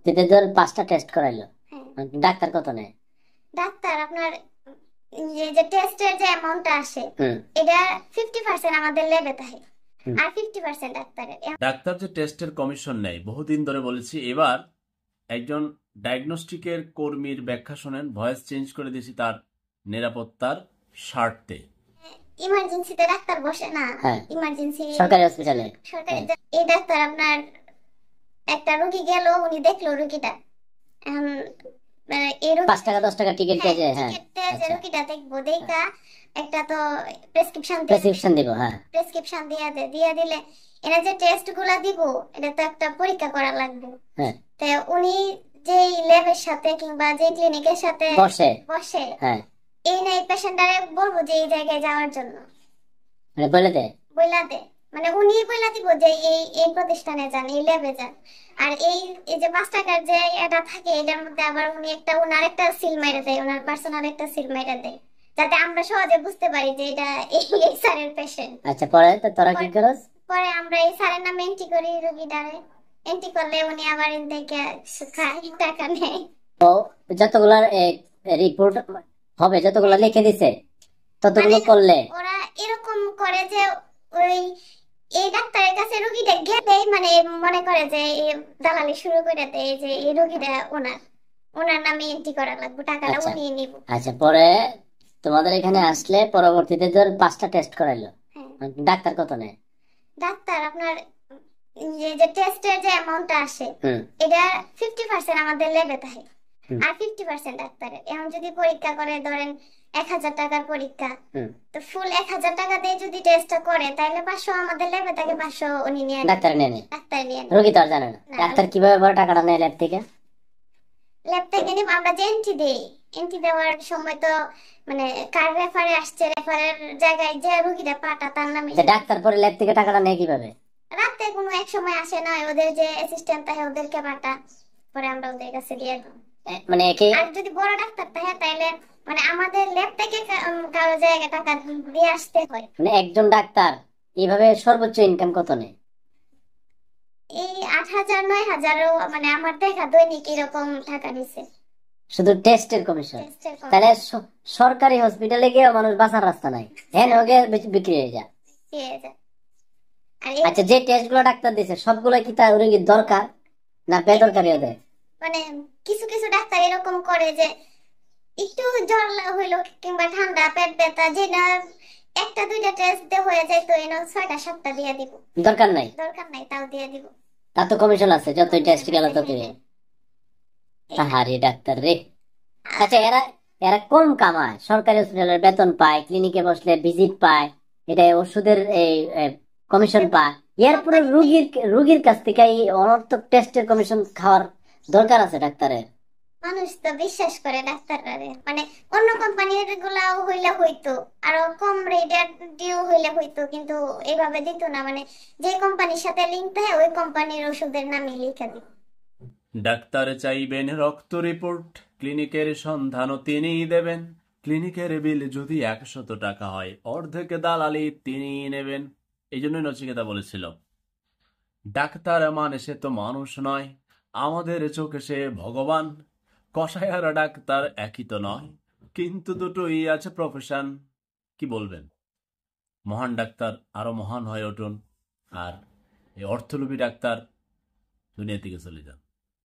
পরবর্তীতে ধর 5টা টেস্ট করাইলো, হ্যাঁ, ডাক্তার কত নেয়? ডাক্তার আপনার যে টেস্টের যে অ্যামাউন্টটা আসে এটা 50% আমাদের ল্যাবে থাকে আর 50% ডাক্তারের। ডাক্তার যে টেস্টের কমিশন নেয় বহুদিন ধরে বলেছি, এবার একজন ডায়াগনস্টিকের কর্মীর ব্যাখ্যা শোনেন, ভয়েস চেঞ্জ করে দিয়েছি তার নিরাপত্তার স্বার্থে। ইমার্জেন্সিতে ডাক্তার বসে না, হ্যাঁ, ইমার্জেন্সি সরকারি হসপিটালে। সরকারি এই ডাক্তার আপনার একটা রোগী গেল, উনি দেখলো রোগীটা, এখন এই 5 টাকা 10 টাকা টিকিট হ্যাঁ, দিয়ে, হ্যাঁ টিকিটে যে আচ্ছা, রোগীটা দেখবো দেখা একটা তো প্রেসক্রিপশন প্রেসক্রিপশন দিব, হ্যাঁ প্রেসক্রিপশন দিয়ে দিলে এরা যে টেস্ট গুলা দিব এটা তো একটা পরীক্ষা করা লাগবে। হ্যাঁ, তো উনি যেই ল্যাবের সাথে কিংবা যে ক্লিনিকের সাথে বসে বসে হ্যাঁ, এই নাই পেশেন্টারে বলবো যে এই জায়গায় যাওয়ার জন্য, মানে বলে দে। বইলা দে, মানে উনি বইলা দিব যে এই এই প্রতিষ্ঠানে যান, এই ল্যাবে যান। আর এই এই যে 5 টাকার যে এটা থাকে এটার মধ্যে আবার উনি একটা ওনার একটা সিল মেরে দেয়, ওনার পার্সোনাল একটা সিল মেরে দেয়, যাতে আমরা সহজে বুঝতে পারি যে এটা এই এই স্যারের পেশেন্ট। আচ্ছা, পরে তো তোরা কি করস? পরে আমরা এই স্যারের নামে এন্ট্রি করি, রোগীটারে এন্ট্রি করলে উনি আবার এন থেকে টাকা নেয়। তো যতগুলা রিপোর্ট হবে, যতগুলা লিখে দিছে ততগুলো করলে ওরা এরকম করে যে ওই এই ডাক্তারের কাছে রোগীটা গেলে মানে মনে করে যে দালালি শুরু করে দেয় যে এই রোগীটা ওনার ওনার নামে এন্ট্রি করা লাগবে, টাকাটা আচ্ছা উনি নিব। আচ্ছা, পরে তোমাদের এখানে আসলে পরবর্তীতে ধর 5টা টেস্ট করাইলো, হ্যাঁ, ডাক্তার কত নেয়? ডাক্তার আপনার যে টেস্টের যে অ্যামাউন্টটা আসে এটা 50% আমাদের ল্যাবে থাকে আর 50% ডাক্তারের। এখন যদি পরীক্ষা করে ধরেন 1000 টাকার পরীক্ষা, তো ফুল 1000 টাকা দিয়ে যদি টেস্টটা করে তাহলে 500 আমাদের ল্যাবে থাকে, 500 উনি নিয়ে ডাক্তার নিয়ে নেয়, ডাক্তার নিয়ে রোগী তো আর জানে না ডাক্তার কিভাবে বড় টাকাটা নেয় ল্যাব থেকে। ল্যাব থেকে নিব আমরা যে এন্ট্রি দেই, এন্ট্রি দেওয়ার সময় তো মানে কার রেফারে আসছে রেফারের জায়গায় যে রোগীটা পাটা তার নামে। ডাক্তার পরে ল্যাব থেকে টাকাটা নেয় কিভাবে? রাতে কোনো এক সময় আসে না, ওদের যে অ্যাসিস্ট্যান্ট থাকে ওদেরকে পাটা, পরে আমরা ওদের কাছে দিয়ে দিই। মানে একে আর যদি বড় ডাক্তার থাকে তাহলে মানে আমাদের ল্যাব থেকে কারো জায়গায় টাকা দিয়ে আসতে হয়। মানে একজন ডাক্তার এইভাবে সর্বোচ্চ ইনকাম কত নেয়? এই 8000 9000ও মানে আমার দেখা দৈনিক এরকম টাকা নিছে শুধু টেস্টের কমিশন। তাহলে সরকারি হসপিটালে গিয়ে মানুষ বাঁচার রাস্তা নাই, হ্যাঁ ওকে বিক্রি হয়ে যায়। আচ্ছা, যে টেস্ট গুলো ডাক্তার দিছে সবগুলো কি তার রোগীর দরকার না বেদরকারি ওদের? মানে কিছু কিছু ডাক্তার এরকম করে যে একটু জ্বর হইলো কিংবা ঠান্ডা পেট ব্যথা যেটা একটা দুইটা টেস্ট দিয়ে হয়ে যায় তো এনে 6টা 7টা দিয়ে দিব, দরকার নাই তাও দিয়ে দিব। তার তো কমিশন আছে, যতই টেস্ট গেল ততই। আহারে ডাক্তার রে। আচ্ছা, এরা এরা কম কামায়, সরকারি হসপিটালের বেতন পায়, ক্লিনিকে বসলে ভিজিট পায়, এটা ওষুধের এই কমিশন পায়, এরপরে রুগীর কাছ থেকে এই অনর্থক টেস্টের কমিশন খাওয়ার দরকার আছে ডাক্তারের? মানুষ তো বিশ্বাস করে ডাক্তাররা, মানে অন্য কোম্পানির গুলাও হইলে হইতো আরো কম রেটের দিও হইলে হইতো, কিন্তু এইভাবে দিত না, মানে যে কোম্পানির সাথে লিংক থাকে ওই কোম্পানির ওষুধের নামই লিখে দিত। ডাক্তার চাইবেন রক্ত রিপোর্ট, ক্লিনিকের সন্ধানও তিনিই দেবেন। ক্লিনিকের বিল যদি 100 টাকা হয়, অর্ধেক দালালি তিনিই নেবেন। এই জন্যই নচিকেতা বলেছিল, ডাক্তার মানে সে তো মানুষ নয়, আমাদের চোখে সে ভগবান। কসাই আর ডাক্তার একই তো নয়, কিন্তু দুটোই আছে প্রফেশন। কি বলবেন? মহান ডাক্তার আরো মহান হয়ে উঠুন, আর এই অর্থলোভী ডাক্তার দুনিয়া থেকে চলে যান।